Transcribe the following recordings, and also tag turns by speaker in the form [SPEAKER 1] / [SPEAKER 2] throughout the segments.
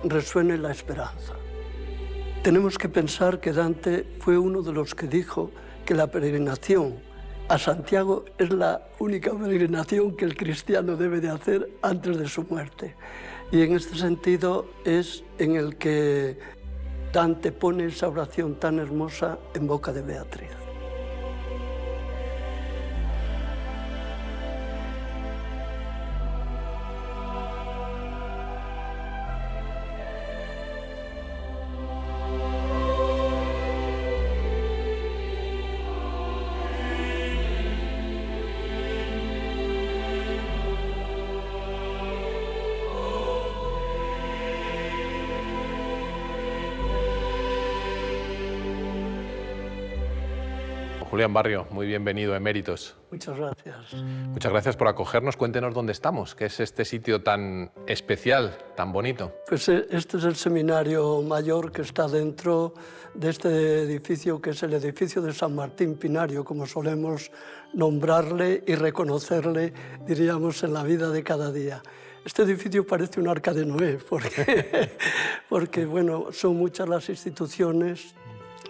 [SPEAKER 1] resuene la esperanza. Tenemos que pensar que Dante fue uno de los que dijo que la peregrinación a Santiago es la única peregrinación que el cristiano debe de hacer antes de su muerte. Y en este sentido es en el que Dante pone esa oración tan hermosa en boca de Beatriz.
[SPEAKER 2] Julián Barrio, muy bienvenido a Eméritos.
[SPEAKER 1] Muchas gracias.
[SPEAKER 2] Muchas gracias por acogernos. Cuéntenos dónde estamos, qué es este sitio tan especial, tan bonito.
[SPEAKER 1] Pues este es el seminario mayor que está dentro de este edificio, que es el edificio de San Martín Pinario, como solemos nombrarle y reconocerle, diríamos, en la vida de cada día. Este edificio parece un arca de Noé, porque bueno, son muchas las instituciones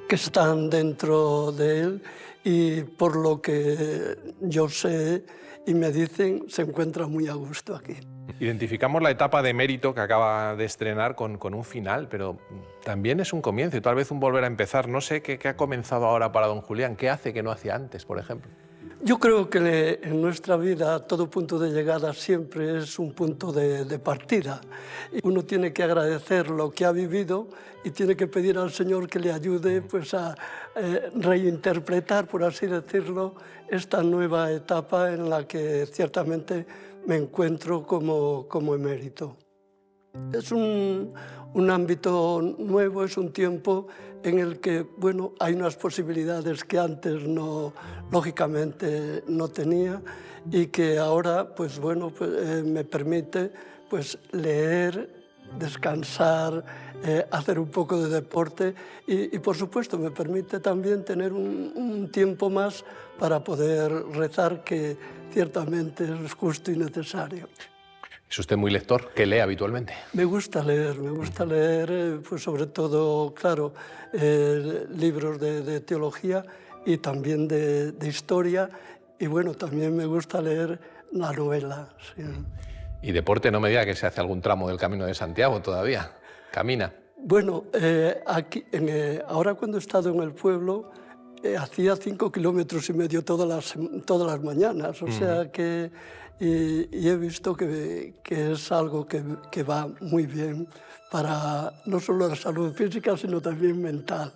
[SPEAKER 1] que están dentro de él y por lo que yo sé y me dicen, se encuentra muy a gusto aquí.
[SPEAKER 2] Identificamos la etapa de Emérito que acaba de estrenar con un final, pero también es un comienzo y tal vez un volver a empezar. No sé qué ha comenzado ahora para don Julián, qué hace que no hacía antes, por ejemplo.
[SPEAKER 1] Yo creo que en nuestra vida todo punto de llegada siempre es un punto de partida. Uno tiene que agradecer lo que ha vivido y tiene que pedir al Señor que le ayude pues, a reinterpretar, por así decirlo, esta nueva etapa en la que ciertamente me encuentro como emérito. Es un ámbito nuevo, es un tiempo en el que bueno, hay unas posibilidades que antes lógicamente no tenía y que ahora pues, bueno, me permite pues, leer, descansar, hacer un poco de deporte y por supuesto me permite también tener un tiempo más para poder rezar, que ciertamente es justo y necesario.
[SPEAKER 2] ¿Es usted muy lector? ¿Qué lee habitualmente?
[SPEAKER 1] Me gusta leer, pues sobre todo, claro, libros de teología y también de historia, y bueno, también me gusta leer la novela. Sí.
[SPEAKER 2] ¿Y deporte? No me diga que se hace algún tramo del Camino de Santiago todavía. ¿Camina?
[SPEAKER 1] Bueno, aquí, ahora cuando he estado en el pueblo, hacía 5,5 kilómetros todas las mañanas, o sea que... Y he visto que es algo que va muy bien para no solo la salud física, sino también mental.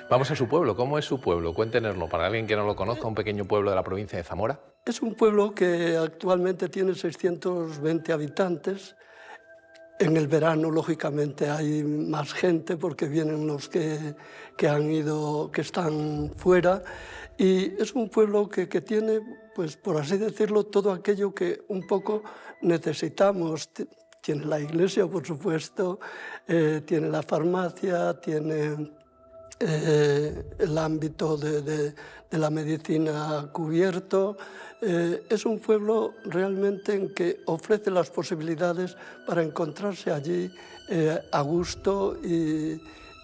[SPEAKER 2] Vamos a su pueblo. ¿Cómo es su pueblo? Cuéntenoslo. Para alguien que no lo conozca, un pequeño pueblo de la provincia de Zamora.
[SPEAKER 1] Es un pueblo que actualmente tiene 620 habitantes. En el verano, lógicamente, hay más gente porque vienen los que están fuera. Y es un pueblo que tiene, pues, por así decirlo, todo aquello que un poco necesitamos. Tiene la iglesia, por supuesto, tiene la farmacia, tiene el ámbito de la medicina cubierto. Es un pueblo realmente en que ofrece las posibilidades para encontrarse allí a gusto y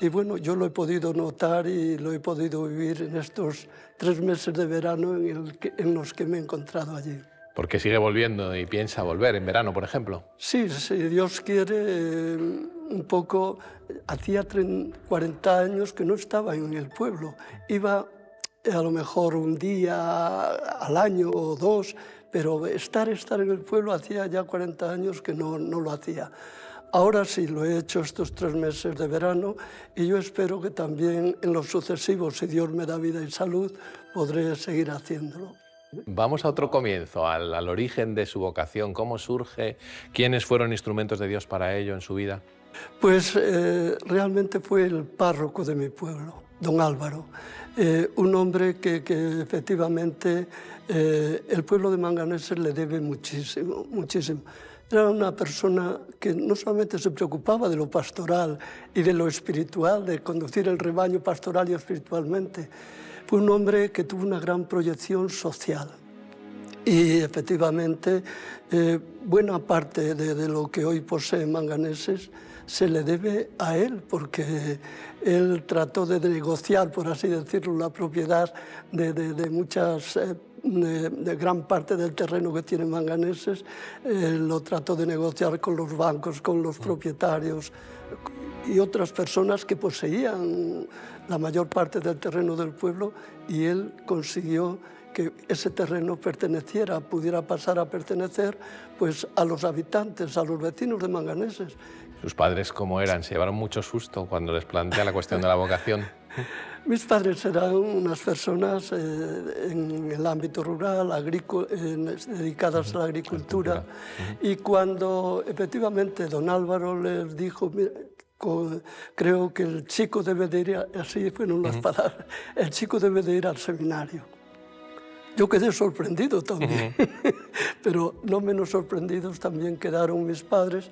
[SPEAKER 1] bueno, yo lo he podido notar y lo he podido vivir en estos 3 meses de verano en los que me he encontrado allí.
[SPEAKER 2] ¿Por qué sigue volviendo y piensa volver en verano, por ejemplo?
[SPEAKER 1] Sí, si Dios quiere, un poco, hacía 40 años que no estaba en el pueblo. Iba a lo mejor un día al año o 2, pero estar en el pueblo hacía ya 40 años que no lo hacía. Ahora sí, lo he hecho estos 3 meses de verano y yo espero que también en los sucesivos, si Dios me da vida y salud, podré seguir haciéndolo.
[SPEAKER 2] Vamos a otro comienzo, al origen de su vocación. ¿Cómo surge? ¿Quiénes fueron instrumentos de Dios para ello en su vida?
[SPEAKER 1] Pues realmente fue el párroco de mi pueblo, don Álvaro, un hombre que efectivamente el pueblo de Manganeses le debe muchísimo, muchísimo. Era una persona que no solamente se preocupaba de lo pastoral y de lo espiritual, de conducir el rebaño pastoral y espiritualmente. Fue un hombre que tuvo una gran proyección social. Y efectivamente, buena parte de lo que hoy posee Manganeses se le debe a él, porque él trató de negociar, por así decirlo, la propiedad de muchas... de gran parte del terreno que tienen Manganeses, lo trató de negociar con los bancos, con los propietarios y otras personas que poseían la mayor parte del terreno del pueblo, y él consiguió que ese terreno perteneciera, pudiera pasar a pertenecer pues, a los habitantes, a los vecinos de Manganeses.
[SPEAKER 2] ¿Sus padres cómo eran? ¿Se llevaron mucho susto cuando les plantea la cuestión de la vocación?
[SPEAKER 1] Mis padres eran unas personas en el ámbito rural, dedicadas a la agricultura, y cuando efectivamente don Álvaro les dijo, mira, creo que el chico debe de ir, así fueron las palabras, el chico debe de ir al seminario. Yo quedé sorprendido también, pero no menos sorprendidos también quedaron mis padres,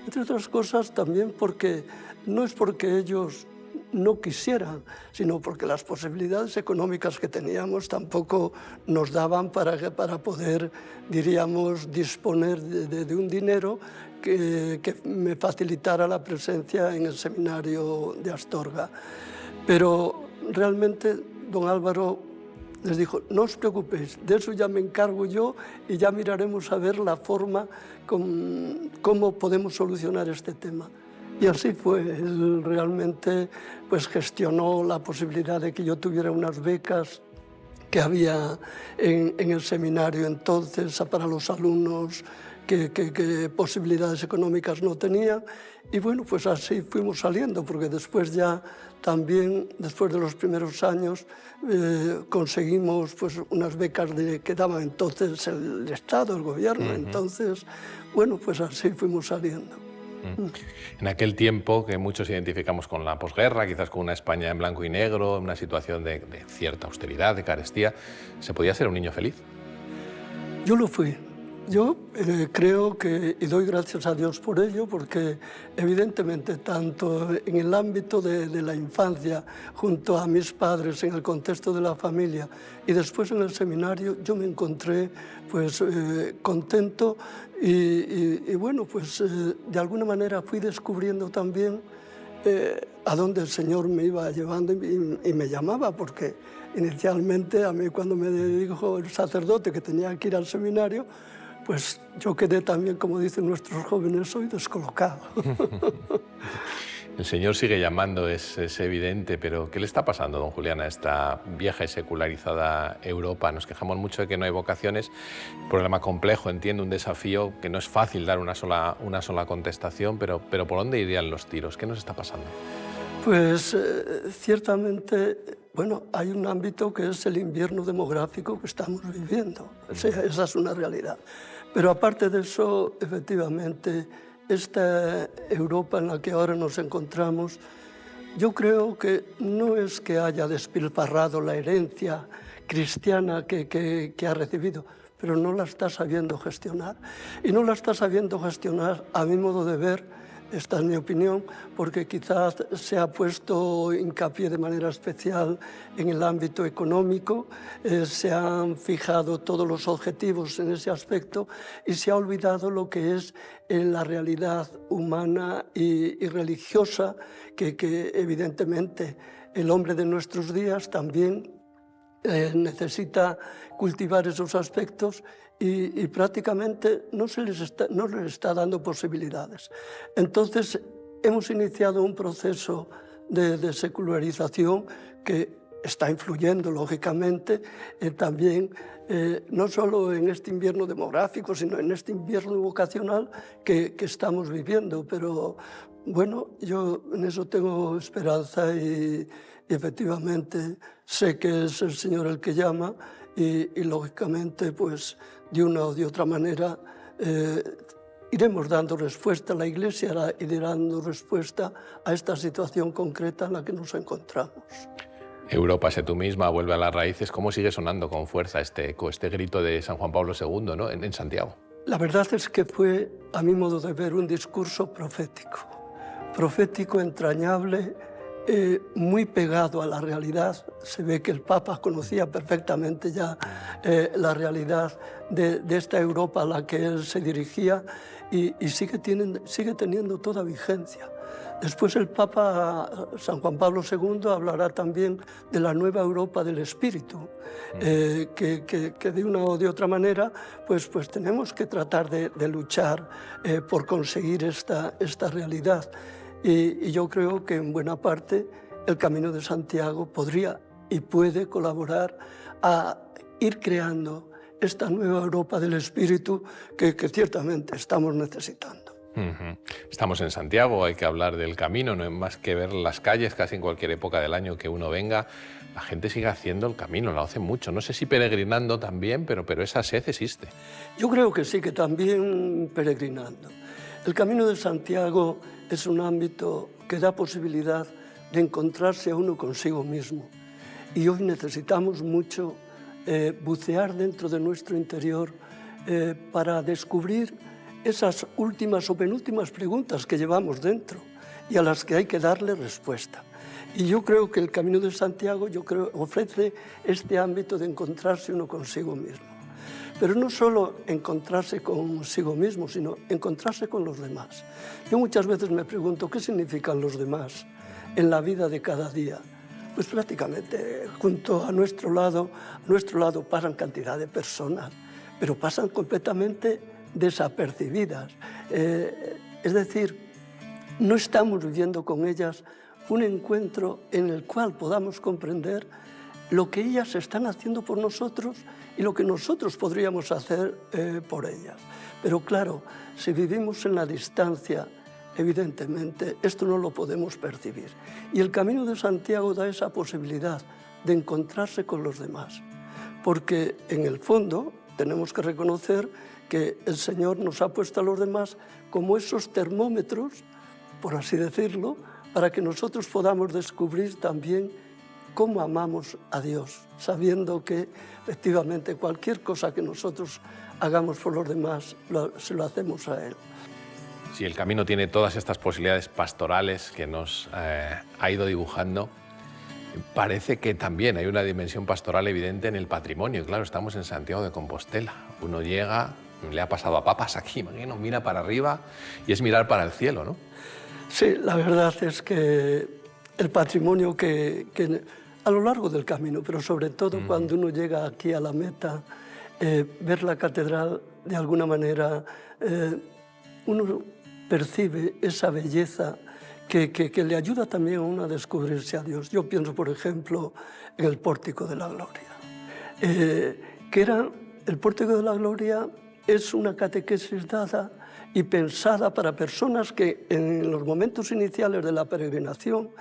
[SPEAKER 1] entre otras cosas también porque no es porque ellos no quisieran, sino porque las posibilidades económicas que teníamos tampoco nos daban para poder, diríamos, disponer de un dinero que me facilitara la presencia en el seminario de Astorga. Pero realmente don Álvaro les dijo, no os preocupéis, de eso ya me encargo yo y ya miraremos a ver la forma cómo podemos solucionar este tema. Y así fue, él realmente pues, gestionó la posibilidad de que yo tuviera unas becas que había en el seminario entonces para los alumnos que posibilidades económicas no tenían. Y bueno, pues así fuimos saliendo, porque después ya también, después de los primeros años, conseguimos pues, unas becas que daba entonces el Estado, el gobierno. Entonces, bueno, pues así fuimos saliendo.
[SPEAKER 2] En aquel tiempo que muchos identificamos con la posguerra, quizás con una España en blanco y negro, una situación de cierta austeridad, de carestía, ¿se podía ser un niño feliz?
[SPEAKER 1] Yo lo fui. Yo creo que, y doy gracias a Dios por ello, porque evidentemente tanto en el ámbito de la infancia, junto a mis padres, en el contexto de la familia, y después en el seminario, yo me encontré pues, contento y bueno, pues de alguna manera fui descubriendo también a dónde el Señor me iba llevando y me llamaba, porque inicialmente a mí cuando me dijo el sacerdote que tenía que ir al seminario, pues yo quedé también, como dicen nuestros jóvenes, soy descolocado.
[SPEAKER 2] El Señor sigue llamando, es evidente, pero ¿qué le está pasando, don Julián, a esta vieja y secularizada Europa? Nos quejamos mucho de que no hay vocaciones, un problema complejo, entiendo, un desafío que no es fácil dar una sola contestación, pero ¿por dónde irían los tiros? ¿Qué nos está pasando?
[SPEAKER 1] Pues ciertamente, bueno, hay un ámbito que es el invierno demográfico que estamos viviendo. O sea, esa es una realidad. Pero aparte de eso, efectivamente, esta Europa en la que ahora nos encontramos, yo creo que no es que haya despilfarrado la herencia cristiana que ha recibido, pero no la está sabiendo gestionar. Y no la está sabiendo gestionar, a mi modo de ver, esta es mi opinión, porque quizás se ha puesto hincapié de manera especial en el ámbito económico, se han fijado todos los objetivos en ese aspecto y se ha olvidado lo que es la realidad humana y religiosa que evidentemente el hombre de nuestros días también necesita cultivar esos aspectos y prácticamente no les está dando posibilidades. Entonces, hemos iniciado un proceso de secularización que está influyendo, lógicamente, también, no solo en este invierno demográfico, sino en este invierno vocacional que estamos viviendo. Pero, bueno, yo en eso tengo esperanza y efectivamente sé que es el Señor el que llama y lógicamente, pues, de una o de otra manera, iremos dando respuesta, la Iglesia irá dando respuesta a esta situación concreta en la que nos encontramos.
[SPEAKER 2] Europa, sé tú misma, vuelve a las raíces. ¿Cómo sigue sonando con fuerza este eco, este grito de San Juan Pablo II, ¿no? en Santiago?
[SPEAKER 1] La verdad es que fue, a mi modo de ver, un discurso profético entrañable, muy pegado a la realidad. Se ve que el Papa conocía perfectamente ya la realidad de esta Europa a la que él se dirigía y sigue teniendo toda vigencia. Después el Papa San Juan Pablo II hablará también de la nueva Europa del Espíritu, que de una o de otra manera pues tenemos que tratar de luchar por conseguir esta realidad. Y yo creo que en buena parte el Camino de Santiago podría y puede colaborar a ir creando esta nueva Europa del Espíritu que ciertamente estamos necesitando.
[SPEAKER 2] Estamos en Santiago, hay que hablar del camino, no hay más que ver las calles casi en cualquier época del año que uno venga. La gente sigue haciendo el camino, lo hace mucho. No sé si peregrinando también, pero esa sed existe.
[SPEAKER 1] Yo creo que sí, que también peregrinando. El Camino de Santiago es un ámbito que da posibilidad de encontrarse a uno consigo mismo. Y hoy necesitamos mucho bucear dentro de nuestro interior para descubrir esas últimas o penúltimas preguntas que llevamos dentro y a las que hay que darle respuesta. Y yo creo que el Camino de Santiago ofrece este ámbito de encontrarse uno consigo mismo. Pero no solo encontrarse consigo mismo, sino encontrarse con los demás. Yo muchas veces me pregunto qué significan los demás en la vida de cada día. Pues prácticamente junto a nuestro lado pasan cantidad de personas, pero pasan completamente desapercibidas. Es decir, no estamos viviendo con ellas un encuentro en el cual podamos comprender lo que ellas están haciendo por nosotros y lo que nosotros podríamos hacer por ellas. Pero claro, si vivimos en la distancia, evidentemente esto no lo podemos percibir. Y el Camino de Santiago da esa posibilidad de encontrarse con los demás, porque en el fondo tenemos que reconocer que el Señor nos ha puesto a los demás como esos termómetros, por así decirlo, para que nosotros podamos descubrir también cómo amamos a Dios, sabiendo que efectivamente cualquier cosa que nosotros hagamos por los demás, se lo hacemos a Él.
[SPEAKER 2] Si el camino tiene todas estas posibilidades pastorales que nos ha ido dibujando, parece que también hay una dimensión pastoral evidente en el patrimonio. Claro, estamos en Santiago de Compostela. Uno llega, le ha pasado a papas aquí, imagino, mira para arriba y es mirar para el cielo, ¿no?
[SPEAKER 1] Sí, la verdad es que el patrimonio que a lo largo del camino, pero sobre todo cuando uno llega aquí a la meta, ver la catedral, de alguna manera, uno percibe esa belleza que le ayuda también a uno a descubrirse a Dios. Yo pienso, por ejemplo, en el Pórtico de la Gloria, el Pórtico de la Gloria es una catequesis dada y pensada para personas que en los momentos iniciales de la peregrinación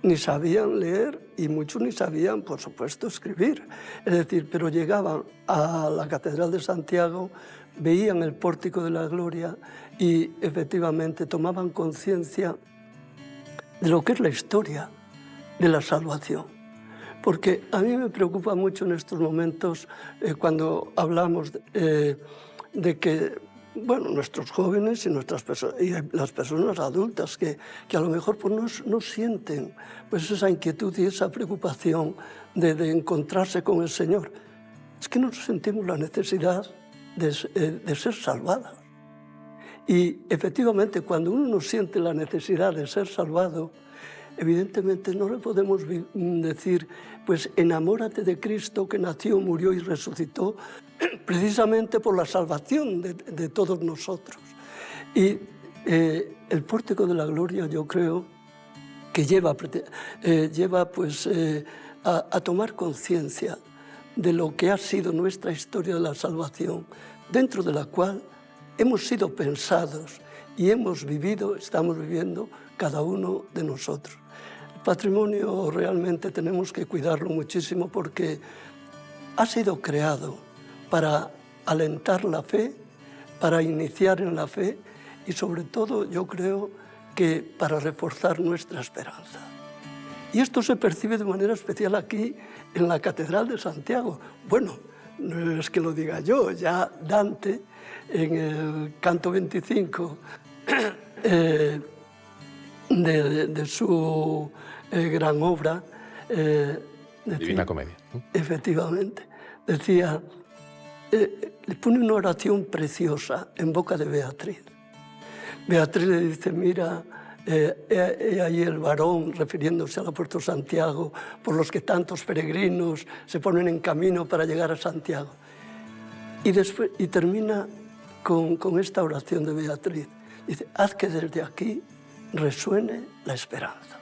[SPEAKER 1] ni sabían leer y muchos ni sabían, por supuesto, escribir. Es decir, pero llegaban a la Catedral de Santiago, veían el Pórtico de la Gloria y efectivamente tomaban conciencia de lo que es la historia de la salvación. Porque a mí me preocupa mucho en estos momentos cuando hablamos de que, bueno, nuestros jóvenes y las personas adultas que a lo mejor pues, no sienten pues, esa inquietud y esa preocupación de encontrarse con el Señor. Es que no sentimos la necesidad de ser salvados. Y efectivamente, cuando uno no siente la necesidad de ser salvado, evidentemente no le podemos decir, pues enamórate de Cristo que nació, murió y resucitó precisamente por la salvación de todos nosotros. Y el Pórtico de la Gloria, yo creo que lleva pues, a tomar conciencia de lo que ha sido nuestra historia de la salvación, dentro de la cual hemos sido pensados y estamos viviendo cada uno de nosotros. El patrimonio realmente tenemos que cuidarlo muchísimo porque ha sido creado para alentar la fe, para iniciar en la fe y sobre todo yo creo que para reforzar nuestra esperanza. Y esto se percibe de manera especial aquí en la Catedral de Santiago. Bueno, no es que lo diga yo, ya Dante en el canto 25 de su gran obra.
[SPEAKER 2] Divina Comedia.
[SPEAKER 1] Efectivamente. Decía, le pone una oración preciosa en boca de Beatriz. Beatriz le dice, mira, he ahí el varón, refiriéndose al apóstol Santiago, por los que tantos peregrinos se ponen en camino para llegar a Santiago. Y termina con esta oración de Beatriz. Dice, haz que desde aquí resuene la esperanza.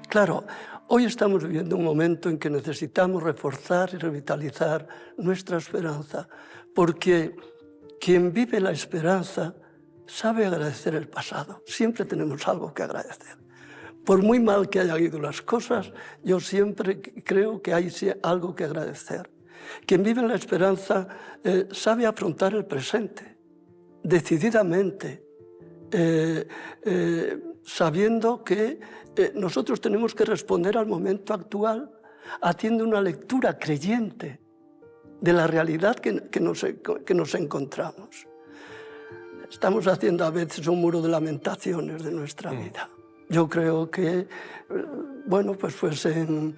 [SPEAKER 1] Claro, hoy estamos viviendo un momento en que necesitamos reforzar y revitalizar nuestra esperanza, porque quien vive la esperanza sabe agradecer el pasado. Siempre tenemos algo que agradecer. Por muy mal que hayan ido las cosas, yo siempre creo que hay algo que agradecer. Quien vive en la esperanza sabe afrontar el presente, decididamente, sabiendo que nosotros tenemos que responder al momento actual haciendo una lectura creyente de la realidad que nos encontramos. Estamos haciendo a veces un muro de lamentaciones de nuestra vida. Yo creo que, bueno, pues en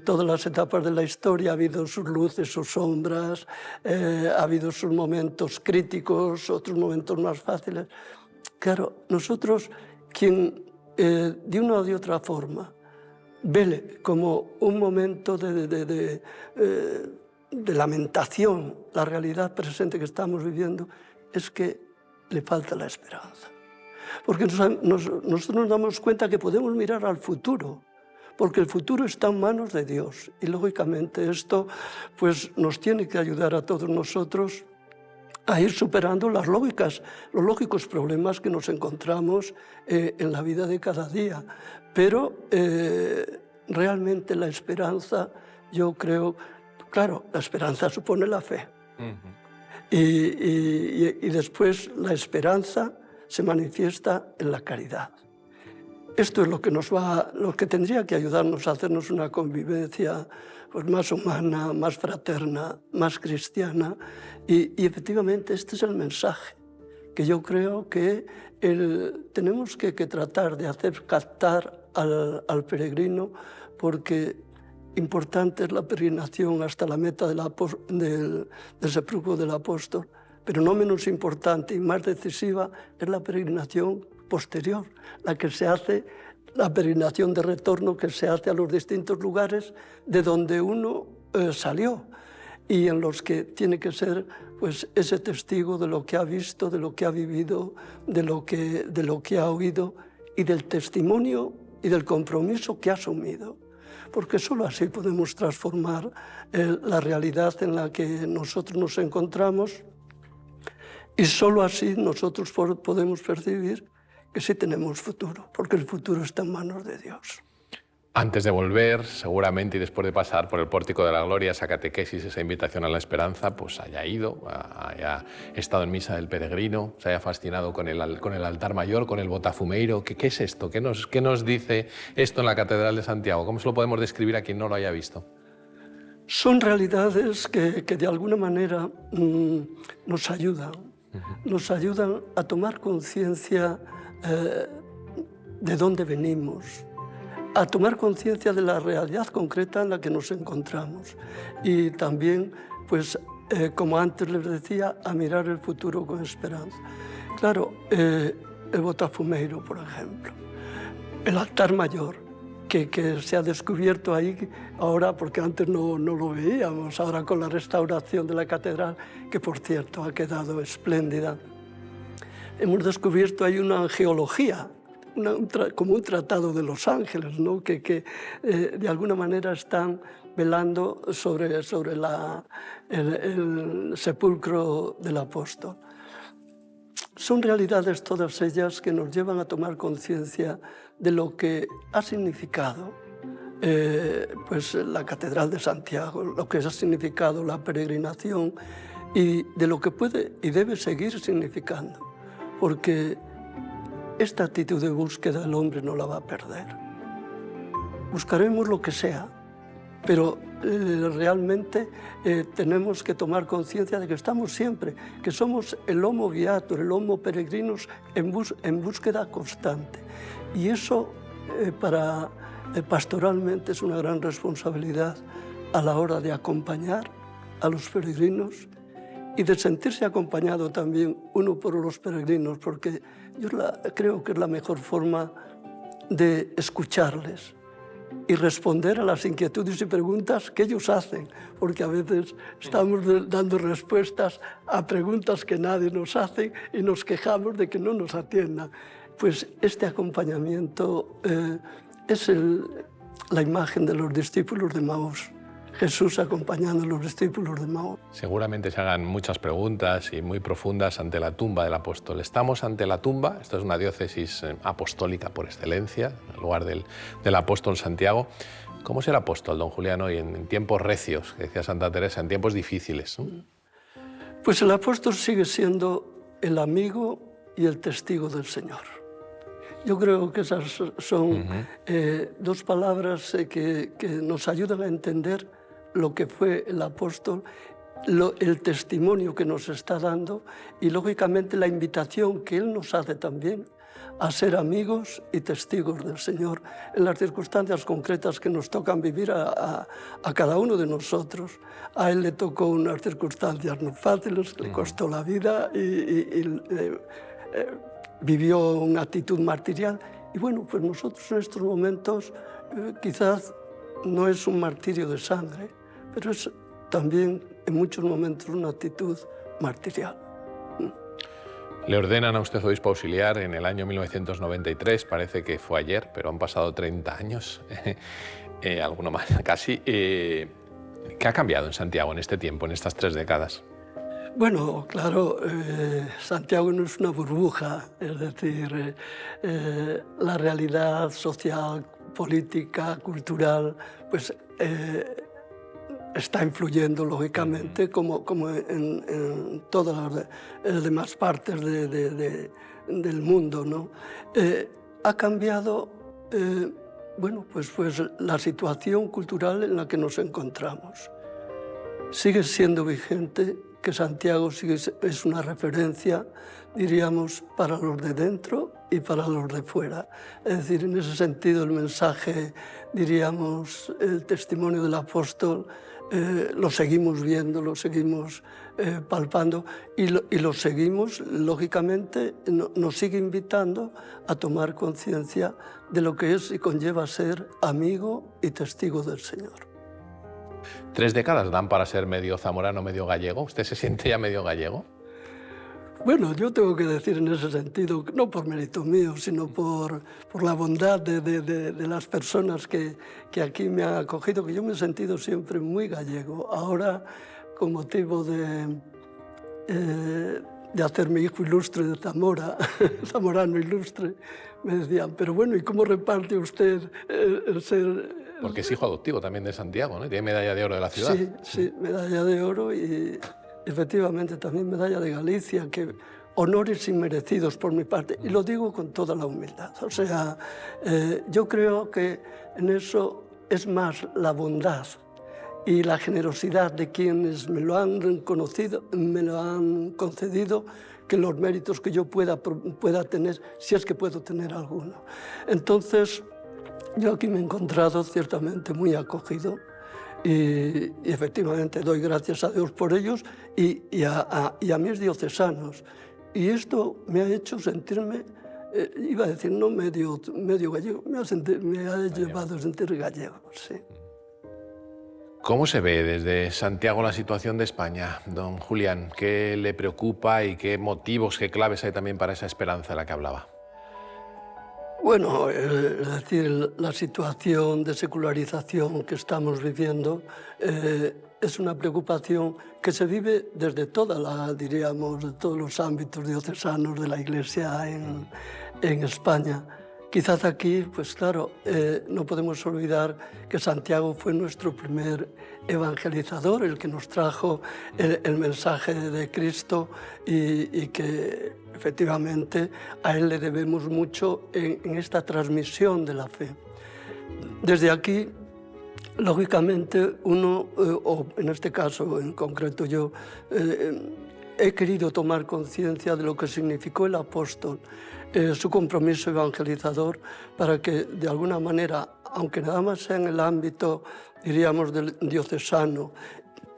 [SPEAKER 1] todas las etapas de la historia ha habido sus luces, sus sombras, ha habido sus momentos críticos, otros momentos más fáciles. Claro, nosotros, quien de una o de otra forma ve como un momento de lamentación la realidad presente que estamos viviendo, es que le falta la esperanza. Porque nosotros nos damos cuenta que podemos mirar al futuro, porque el futuro está en manos de Dios. Y lógicamente esto pues, nos tiene que ayudar a todos nosotros a ir superando los lógicos problemas que nos encontramos en la vida de cada día. Pero realmente la esperanza, yo creo, claro, la esperanza supone la fe. Y después la esperanza se manifiesta en la caridad. Esto es lo que tendría que ayudarnos a hacernos una convivencia pues, más humana, más fraterna, más cristiana. Y efectivamente este es el mensaje que yo creo que tenemos que tratar de hacer captar al peregrino, porque importante es la peregrinación hasta la meta del sepulcro del apóstol, pero no menos importante y más decisiva es la peregrinación posterior, la que se hace, la peregrinación de retorno que se hace a los distintos lugares de donde uno salió y en los que tiene que ser pues, ese testigo de lo que ha visto, de lo que ha vivido, de lo que ha oído y del testimonio y del compromiso que ha asumido. Porque solo así podemos transformar la realidad en la que nosotros nos encontramos y solo así nosotros podemos percibir que sí tenemos futuro, porque el futuro está en manos de Dios.
[SPEAKER 2] Antes de volver, seguramente, y después de pasar por el Pórtico de la Gloria, esa catequesis, esa invitación a la esperanza, pues haya ido, haya estado en misa del peregrino, se haya fascinado con el altar mayor, con el botafumeiro. ¿Qué es esto? ¿Qué nos dice esto en la Catedral de Santiago? ¿Cómo se lo podemos describir a quien no lo haya visto?
[SPEAKER 1] Son realidades que de alguna manera nos ayudan a tomar conciencia de dónde venimos, a tomar conciencia de la realidad concreta en la que nos encontramos y también, pues, como antes les decía, a mirar el futuro con esperanza. Claro, el botafumeiro, por ejemplo, el altar mayor, que se ha descubierto ahí ahora, porque antes no lo veíamos, ahora con la restauración de la catedral, que por cierto ha quedado espléndida. Hemos descubierto ahí una angeología, como un tratado de los ángeles, ¿no? que de alguna manera están velando sobre el sepulcro del apóstol. Son realidades todas ellas que nos llevan a tomar conciencia de lo que ha significado pues, la Catedral de Santiago, lo que ha significado la peregrinación y de lo que puede y debe seguir significando, porque esta actitud de búsqueda el hombre no la va a perder. Buscaremos lo que sea, pero realmente tenemos que tomar conciencia de que estamos siempre, que somos el homo viator, el homo peregrinos en búsqueda constante. Y eso pastoralmente es una gran responsabilidad a la hora de acompañar a los peregrinos y de sentirse acompañado también uno por los peregrinos, porque yo creo que es la mejor forma de escucharles y responder a las inquietudes y preguntas que ellos hacen, porque a veces estamos dando respuestas a preguntas que nadie nos hace y nos quejamos de que no nos atiendan. Pues este acompañamiento es la imagen de los discípulos de Maús. Jesús acompañando a los discípulos de Maús.
[SPEAKER 2] Seguramente se hagan muchas preguntas y muy profundas ante la tumba del apóstol. Estamos ante la tumba, esto es una diócesis apostólica por excelencia, el lugar del apóstol Santiago. ¿Cómo es el apóstol, don Julián, hoy en tiempos recios, que decía Santa Teresa, en tiempos difíciles, ¿no?
[SPEAKER 1] Pues el apóstol sigue siendo el amigo y el testigo del Señor. Yo creo que esas son dos palabras que nos ayudan a entender lo que fue el apóstol, el testimonio que nos está dando y, lógicamente, la invitación que él nos hace también a ser amigos y testigos del Señor en las circunstancias concretas que nos tocan vivir a cada uno de nosotros. A él le tocó unas circunstancias no fáciles, le costó la vida y vivió una actitud martirial. Y bueno, pues nosotros en estos momentos quizás no es un martirio de sangre, pero es también en muchos momentos una actitud martirial.
[SPEAKER 2] Le ordenan a usted obispo auxiliar en el año 1993, parece que fue ayer, pero han pasado 30 años, alguno más casi. ¿Qué ha cambiado en Santiago en este tiempo, en estas 3 décadas?
[SPEAKER 1] Bueno, claro, Santiago no es una burbuja, es decir, la realidad social, política, cultural, pues está influyendo, lógicamente, como en todas las demás partes del mundo, ¿no? Ha cambiado, bueno, pues la situación cultural en la que nos encontramos. Sigue siendo vigente que Santiago es una referencia, diríamos, para los de dentro y para los de fuera. Es decir, en ese sentido el mensaje, diríamos, el testimonio del apóstol, lo seguimos viendo, lo seguimos palpando y lo seguimos, lógicamente, nos sigue invitando a tomar conciencia de lo que es y conlleva ser amigo y testigo del Señor.
[SPEAKER 2] 3 décadas dan para ser medio zamorano, medio gallego. ¿Usted se siente ya medio gallego?
[SPEAKER 1] Bueno, yo tengo que decir en ese sentido, no por mérito mío, sino por la bondad de las personas que aquí me han acogido, que yo me he sentido siempre muy gallego. Ahora, con motivo de hacerme hijo ilustre de Zamora, zamorano ilustre, me decían, pero bueno, ¿y cómo reparte usted el ser...?
[SPEAKER 2] Porque es hijo adoptivo también de Santiago, ¿no? Tiene medalla de oro de la ciudad.
[SPEAKER 1] Sí, medalla de oro y efectivamente también medalla de Galicia, que honores inmerecidos por mi parte, y lo digo con toda la humildad. O sea, yo creo que en eso es más la bondad y la generosidad de quienes me lo han reconocido, me lo han concedido, que los méritos que yo pueda tener, si es que puedo tener alguno. Entonces, yo aquí me he encontrado ciertamente muy acogido y efectivamente doy gracias a Dios por ellos y a mis diocesanos. Y esto me ha hecho sentirme, iba a decir no medio gallego, me ha llevado a sentir gallego, sí.
[SPEAKER 2] ¿Cómo se ve desde Santiago la situación de España, don Julián? ¿Qué le preocupa y qué motivos, qué claves hay también para esa esperanza de la que hablaba?
[SPEAKER 1] Bueno, es decir, la situación de secularización que estamos viviendo es una preocupación que se vive desde diríamos, de todos los ámbitos diocesanos de la Iglesia en España. Quizás aquí, pues claro, no podemos olvidar que Santiago fue nuestro primer evangelizador, el que nos trajo el mensaje de Cristo y que efectivamente a él le debemos mucho en esta transmisión de la fe. Desde aquí Lógicamente uno, o en este caso en concreto yo, he querido tomar conciencia de lo que significó el apóstol, su compromiso evangelizador, para que de alguna manera, aunque nada más sea en el ámbito, diríamos, del diocesano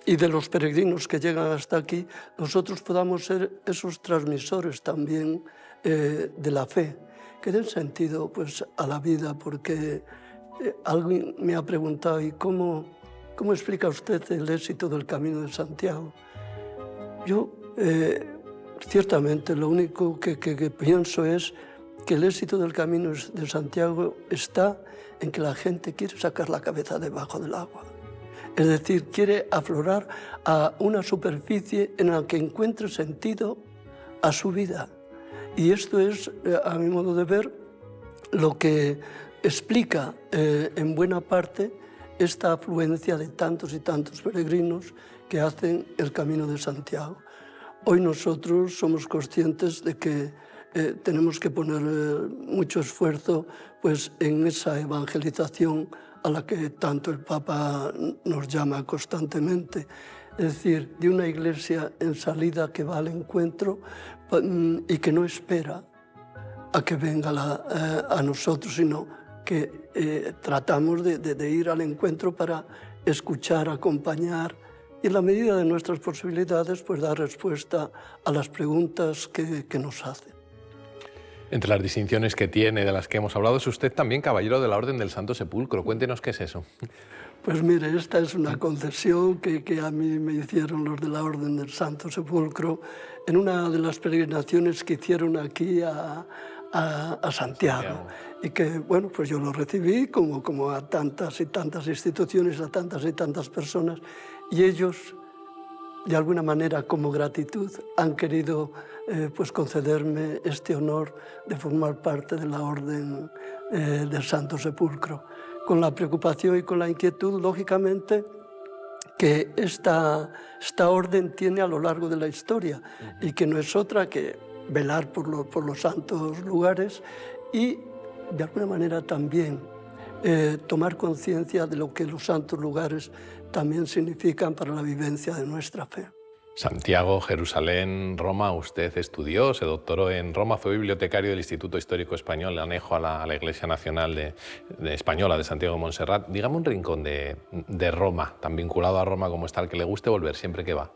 [SPEAKER 1] y de los peregrinos que llegan hasta aquí, nosotros podamos ser esos transmisores también de la fe, que den sentido pues, a la vida, porque alguien me ha preguntado, ¿y cómo explica usted el éxito del Camino de Santiago? Yo, ciertamente, lo único que pienso es que el éxito del Camino de Santiago está en que la gente quiere sacar la cabeza debajo del agua. Es decir, quiere aflorar a una superficie en la que encuentre sentido a su vida. Y esto es, a mi modo de ver, lo que explica en buena parte esta afluencia de tantos y tantos peregrinos que hacen el Camino de Santiago. Hoy nosotros somos conscientes de que tenemos que poner mucho esfuerzo pues, en esa evangelización a la que tanto el Papa nos llama constantemente. Es decir, de una iglesia en salida que va al encuentro y que no espera a que venga a nosotros, sino que tratamos de ir al encuentro para escuchar, acompañar y en la medida de nuestras posibilidades pues dar respuesta a las preguntas que nos hacen.
[SPEAKER 2] Entre las distinciones que tiene, de las que hemos hablado, es usted también caballero de la Orden del Santo Sepulcro. Cuéntenos qué es eso.
[SPEAKER 1] Pues mire, esta es una concesión que a mí me hicieron los de la Orden del Santo Sepulcro en una de las peregrinaciones que hicieron aquí a Santiago. Y que, bueno, pues yo lo recibí como a tantas y tantas instituciones, a tantas y tantas personas, y ellos, de alguna manera, como gratitud, han querido pues concederme este honor de formar parte de la Orden del Santo Sepulcro, con la preocupación y con la inquietud, lógicamente, que esta orden tiene a lo largo de la historia y que no es otra que velar por los santos lugares y, de alguna manera, también tomar conciencia de lo que los santos lugares también significan para la vivencia de nuestra fe.
[SPEAKER 2] Santiago, Jerusalén, Roma, usted estudió, se doctoró en Roma, fue bibliotecario del Instituto Histórico Español, anejo a la Iglesia Nacional Española de Santiago de Montserrat. Dígame un rincón de Roma, tan vinculado a Roma como está, al que le guste volver siempre que va.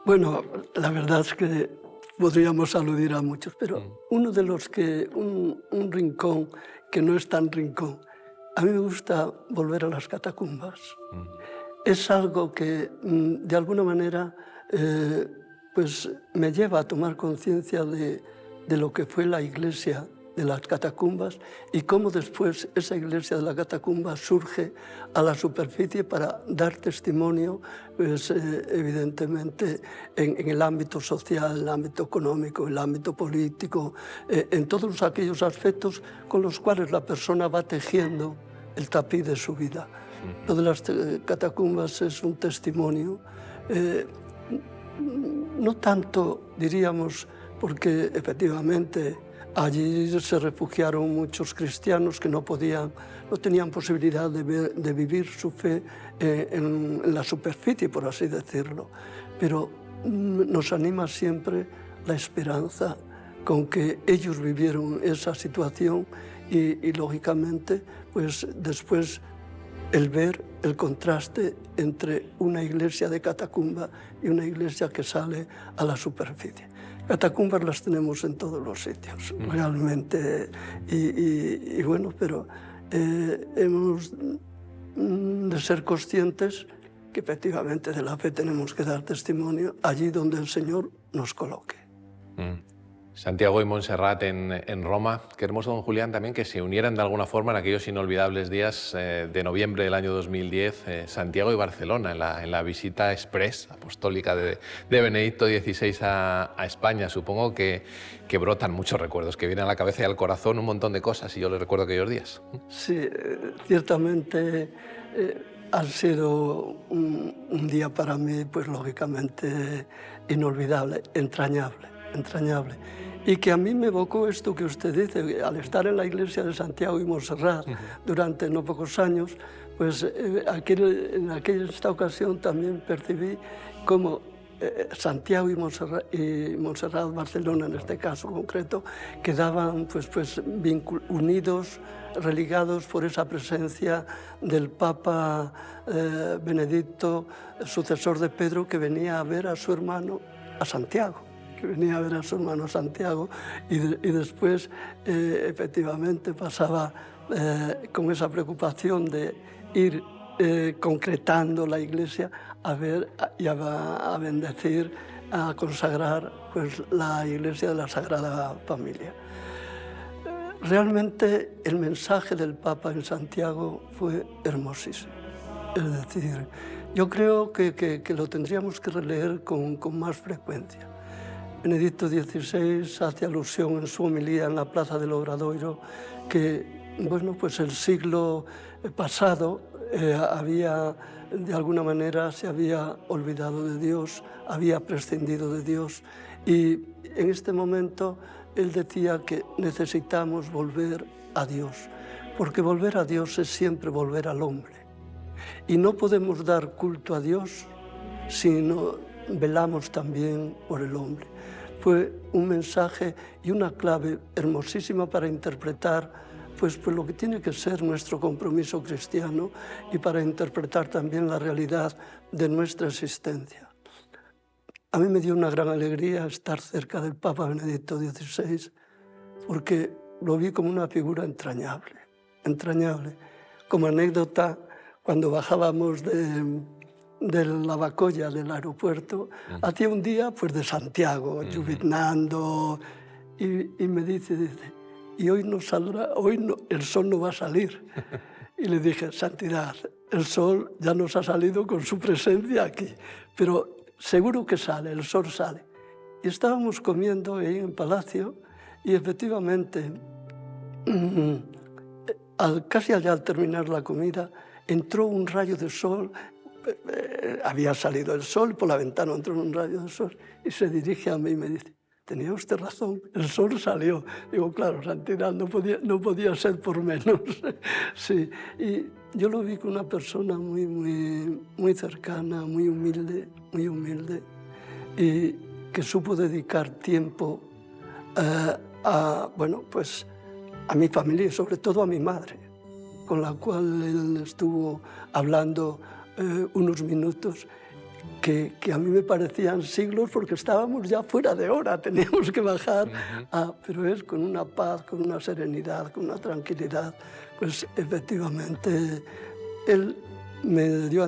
[SPEAKER 1] Bueno, la verdad es que podríamos aludir a muchos, pero uno de los que, un rincón que no es tan rincón, a mí me gusta volver a las catacumbas. Es algo que, de alguna manera, pues me lleva a tomar conciencia de lo que fue la iglesia de las catacumbas y cómo después esa iglesia de la catacumba surge a la superficie para dar testimonio, pues, evidentemente, en el ámbito social, en el ámbito económico, en el ámbito político, en todos aquellos aspectos con los cuales la persona va tejiendo el tapiz de su vida. Lo de las catacumbas es un testimonio, no tanto, diríamos, porque efectivamente allí se refugiaron muchos cristianos que no tenían posibilidad de vivir su fe en la superficie, por así decirlo. Pero nos anima siempre la esperanza con que ellos vivieron esa situación y lógicamente, pues después el ver el contraste entre una iglesia de catacumba y una iglesia que sale a la superficie. Catacumbas las tenemos en todos los sitios, realmente, y bueno, pero hemos de ser conscientes que efectivamente de la fe tenemos que dar testimonio allí donde el Señor nos coloque.
[SPEAKER 2] Santiago y Montserrat en Roma. Qué hermoso, don Julián, también que se unieran de alguna forma en aquellos inolvidables días de noviembre del año 2010, Santiago y Barcelona, en la visita express apostólica de Benedicto XVI a España. Supongo que brotan muchos recuerdos, que vienen a la cabeza y al corazón un montón de cosas, y yo les recuerdo aquellos días.
[SPEAKER 1] Sí, ciertamente ha sido un día para mí, pues lógicamente inolvidable, entrañable. y que a mí me evocó esto que usted dice, al estar en la iglesia de Santiago y Montserrat durante no pocos años, pues en esta ocasión también percibí cómo Santiago y Montserrat, Barcelona en este caso concreto, quedaban unidos, religados por esa presencia del Papa Benedicto, sucesor de Pedro, que venía a ver a su hermano a Santiago. Y después efectivamente pasaba con esa preocupación de ir concretando la iglesia a ver y a bendecir, a consagrar pues, la iglesia de la Sagrada Familia. Realmente el mensaje del Papa en Santiago fue hermosísimo. Es decir, yo creo que lo tendríamos que releer con más frecuencia. Benedicto XVI hace alusión en su homilía en la Plaza del Obradoiro que, bueno, pues el siglo pasado de alguna manera se había olvidado de Dios, había prescindido de Dios, y en este momento él decía que necesitamos volver a Dios, porque volver a Dios es siempre volver al hombre. Y no podemos dar culto a Dios si no velamos también por el hombre. Fue un mensaje y una clave hermosísima para interpretar pues lo que tiene que ser nuestro compromiso cristiano y para interpretar también la realidad de nuestra existencia. A mí me dio una gran alegría estar cerca del Papa Benedicto XVI porque lo vi como una figura entrañable. Como anécdota, cuando bajábamos de la Bacolla del aeropuerto, hacía un día pues, de Santiago, lloviznando, y me dice, y hoy el sol no va a salir. Y le dije, Santidad, el sol ya nos ha salido con su presencia aquí, pero seguro que sale, el sol sale. Y estábamos comiendo ahí en Palacio y efectivamente, casi allá al terminar la comida, entró un rayo de sol, había salido el sol, por la ventana entró un rayo de sol y se dirige a mí y me dice, tenía usted razón, el sol salió. Digo, claro, Santidad, no podía ser por menos. Sí, y yo lo vi con una persona muy cercana, muy humilde, y que supo dedicar tiempo bueno, pues, a mi familia y sobre todo a mi madre, con la cual él estuvo hablando unos minutos que a mí me parecían siglos porque estábamos ya fuera de hora, teníamos que bajar, pero es con una paz, con una serenidad, con una tranquilidad, pues efectivamente él me dio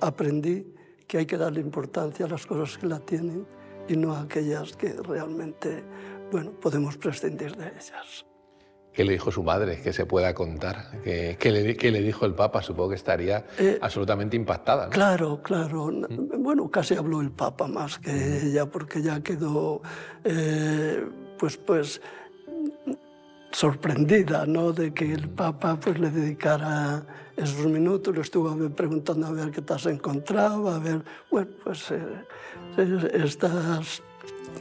[SPEAKER 1] aprendí que hay que darle importancia a las cosas que la tienen y no a aquellas que realmente, bueno, podemos prescindir de ellas.
[SPEAKER 2] ¿Qué le dijo su madre? Que se pueda contar. ¿Qué le dijo el Papa? Supongo que estaría absolutamente impactada, ¿no?
[SPEAKER 1] Claro. Bueno, casi habló el Papa más que ella, porque ya quedó pues sorprendida, ¿no?, de que el Papa pues, le dedicara esos minutos. Le estuvo preguntando a ver qué tal se encontraba, a ver, bueno, pues estas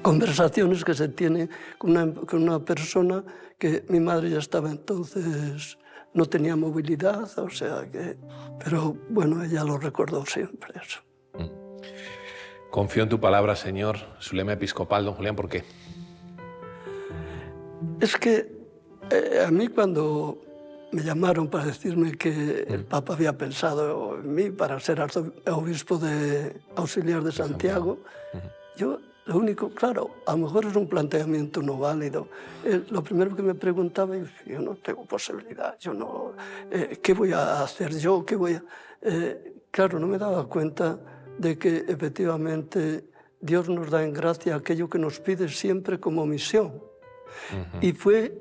[SPEAKER 1] conversaciones que se tienen con una persona que mi madre ya estaba entonces, no tenía movilidad, o sea que... Pero bueno, ella lo recordó siempre eso.
[SPEAKER 2] Confío en tu palabra, Señor. Su lema episcopal, don Julián, ¿por qué?
[SPEAKER 1] Es que a mí cuando me llamaron para decirme que el Papa había pensado en mí para ser arzobispo auxiliar de Santiago, yo... Lo único, claro, a lo mejor es un planteamiento no válido. Lo primero que me preguntaba, yo no tengo posibilidad, yo no, ¿qué voy a hacer yo? Claro, no me daba cuenta de que efectivamente Dios nos da en gracia aquello que nos pide siempre como misión. Y fue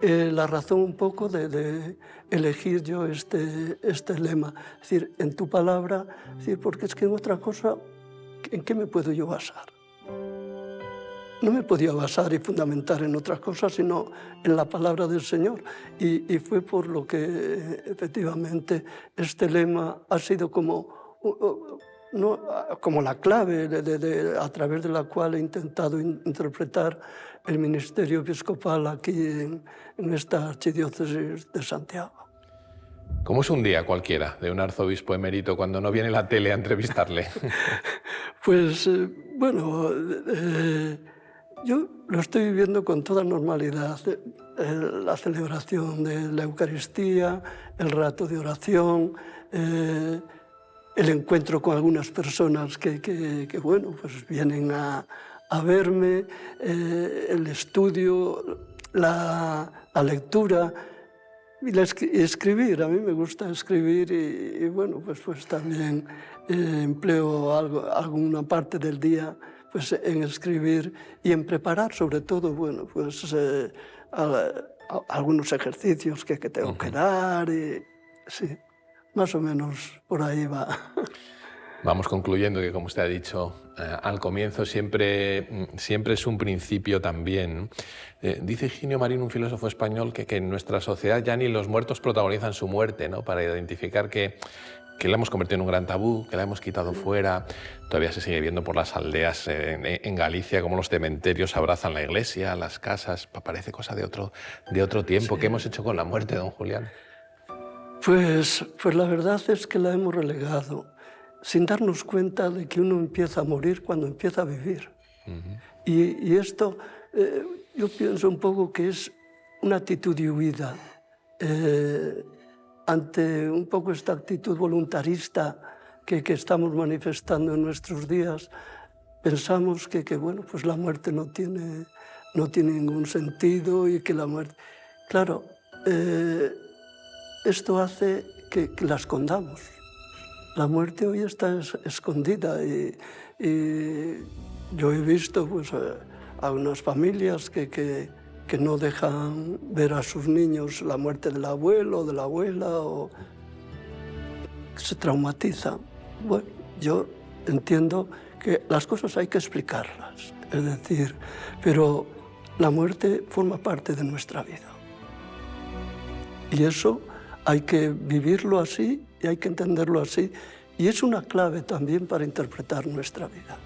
[SPEAKER 1] la razón un poco de elegir yo este lema. Es decir, en tu palabra, porque es que en otra cosa, ¿en qué me puedo yo basar? No me podía basar y fundamentar en otras cosas, sino en la palabra del Señor. Y fue por lo que, efectivamente, este lema ha sido como ¿no? Como la clave a través de la cual he intentado interpretar el ministerio episcopal aquí en esta archidiócesis de Santiago.
[SPEAKER 2] ¿Cómo es un día cualquiera de un arzobispo emérito cuando no viene la tele a entrevistarle?
[SPEAKER 1] Pues bueno, yo lo estoy viviendo con toda normalidad. La celebración de la Eucaristía, el rato de oración, el encuentro con algunas personas que bueno, pues vienen a verme, el estudio, la lectura y escribir. A mí me gusta escribir y bueno, pues también empleo alguna parte del día pues, en escribir y en preparar sobre todo, bueno, pues algunos ejercicios que tengo que dar y sí. Más o menos por ahí va.
[SPEAKER 2] Vamos concluyendo que, como usted ha dicho, al comienzo siempre es un principio también. Dice Higinio Marín, un filósofo español, que en nuestra sociedad ya ni los muertos protagonizan su muerte, ¿no? Para identificar que la hemos convertido en un gran tabú, que la hemos quitado fuera. Todavía se sigue viendo por las aldeas en Galicia cómo los cementerios abrazan la iglesia, las casas. Parece cosa de otro tiempo. Sí. ¿Qué hemos hecho con la muerte, don Julián?
[SPEAKER 1] Pues la verdad es que la hemos relegado, sin darnos cuenta de que uno empieza a morir cuando empieza a vivir. Y esto, yo pienso un poco que es una actitud de huida ante un poco esta actitud voluntarista que estamos manifestando en nuestros días. Pensamos que bueno, pues la muerte no tiene ningún sentido y que la muerte... Claro, esto hace que la escondamos. La muerte hoy está escondida y yo he visto pues, a unas familias que no dejan ver a sus niños la muerte del abuelo o de la abuela o se traumatizan. Bueno, yo entiendo que las cosas hay que explicarlas, es decir, pero la muerte forma parte de nuestra vida. Y eso hay que vivirlo así y hay que entenderlo así. Y es una clave también para interpretar nuestra vida.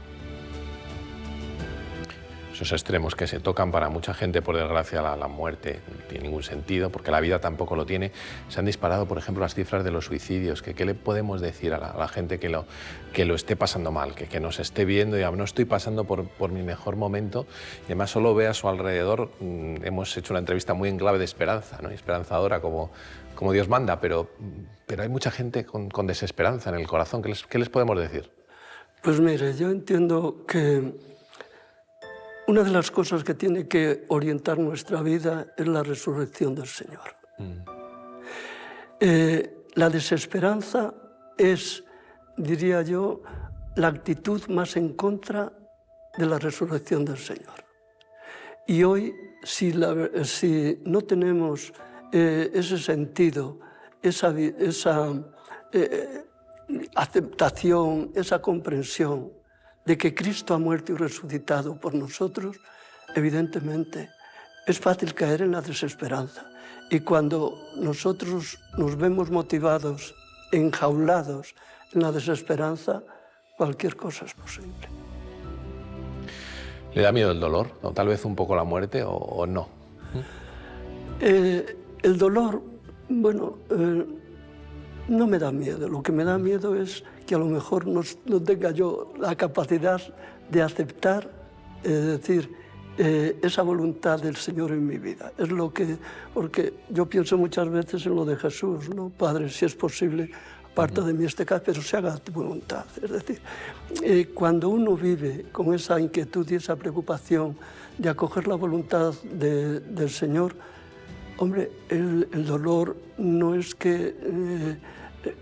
[SPEAKER 2] Esos extremos que se tocan para mucha gente, por desgracia, la muerte no tiene ningún sentido, porque la vida tampoco lo tiene. Se han disparado, por ejemplo, las cifras de los suicidios. ¿Qué le podemos decir a la gente que lo esté pasando mal, que nos esté viendo y no estoy pasando por mi mejor momento? Y además solo ve a su alrededor. Hemos hecho una entrevista muy en clave de esperanza, ¿no? Esperanzadora, como Dios manda, pero hay mucha gente con desesperanza en el corazón. ¿Qué les podemos decir?
[SPEAKER 1] Pues mire, yo entiendo que una de las cosas que tiene que orientar nuestra vida es la resurrección del Señor. La desesperanza es, diría yo, la actitud más en contra de la resurrección del Señor. Y hoy, si no tenemos ese sentido, esa aceptación, esa comprensión de que Cristo ha muerto y resucitado por nosotros, evidentemente es fácil caer en la desesperanza. Y cuando nosotros nos vemos motivados, enjaulados en la desesperanza, cualquier cosa es posible.
[SPEAKER 2] ¿Le da miedo el dolor? ¿O tal vez un poco la muerte o no?
[SPEAKER 1] El dolor, bueno, no me da miedo. Lo que me da miedo es que a lo mejor no tenga yo la capacidad de aceptar, es decir, esa voluntad del Señor en mi vida. Es lo que, porque yo pienso muchas veces en lo de Jesús, ¿no? Padre, si es posible, aparta de mí este cáliz, pero se haga tu voluntad. Es decir, cuando uno vive con esa inquietud y esa preocupación de acoger la voluntad del Señor, hombre, el dolor no es que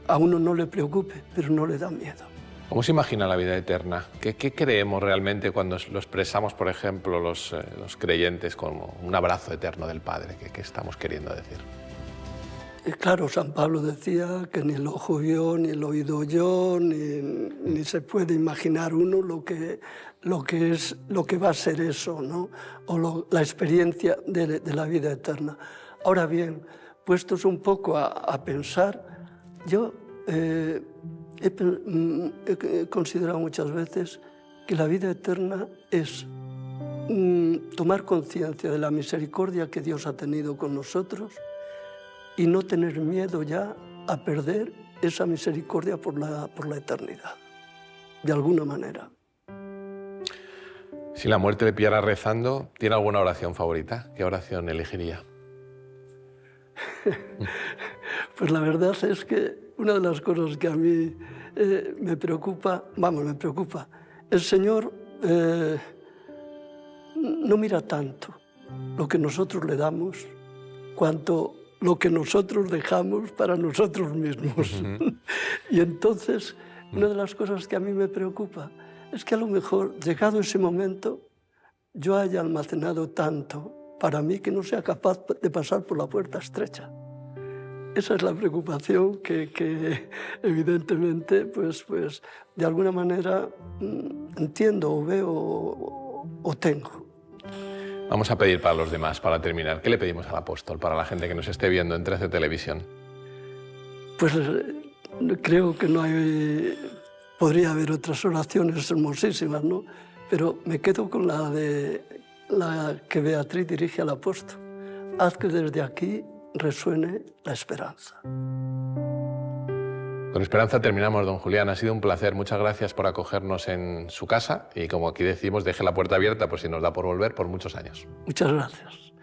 [SPEAKER 1] a uno no le preocupe, pero no le da miedo.
[SPEAKER 2] ¿Cómo se imagina la vida eterna? ¿Qué creemos realmente cuando lo expresamos, por ejemplo, los creyentes como un abrazo eterno del Padre? ¿Qué estamos queriendo decir?
[SPEAKER 1] Claro, San Pablo decía que ni el ojo vio, ni el oído oyó, ni se puede imaginar uno lo que va a ser eso, ¿no? O la experiencia de la vida eterna. Ahora bien, puestos un poco a pensar, yo he considerado muchas veces que la vida eterna es tomar conciencia de la misericordia que Dios ha tenido con nosotros y no tener miedo ya a perder esa misericordia por la eternidad, de alguna manera.
[SPEAKER 2] Si la muerte le pillara rezando, ¿tiene alguna oración favorita? ¿Qué oración elegiría?
[SPEAKER 1] Pues la verdad es que una de las cosas que a mí me preocupa, el Señor no mira tanto lo que nosotros le damos, cuanto lo que nosotros dejamos para nosotros mismos. Y entonces, una de las cosas que a mí me preocupa es que a lo mejor, llegado ese momento, yo haya almacenado tanto para mí que no sea capaz de pasar por la puerta estrecha. Esa es la preocupación que evidentemente, pues, de alguna manera entiendo o veo o tengo.
[SPEAKER 2] Vamos a pedir para los demás, para terminar. ¿Qué le pedimos al apóstol, para la gente que nos esté viendo en 13 Televisión?
[SPEAKER 1] Pues creo que no hay... Podría haber otras oraciones hermosísimas, ¿no? Pero me quedo con la que Beatriz dirige al apóstol. Haz que desde aquí resuene la esperanza.
[SPEAKER 2] Con esperanza terminamos, don Julián. Ha sido un placer. Muchas gracias por acogernos en su casa y, como aquí decimos, deje la puerta abierta por si nos da por volver por muchos años.
[SPEAKER 1] Muchas gracias.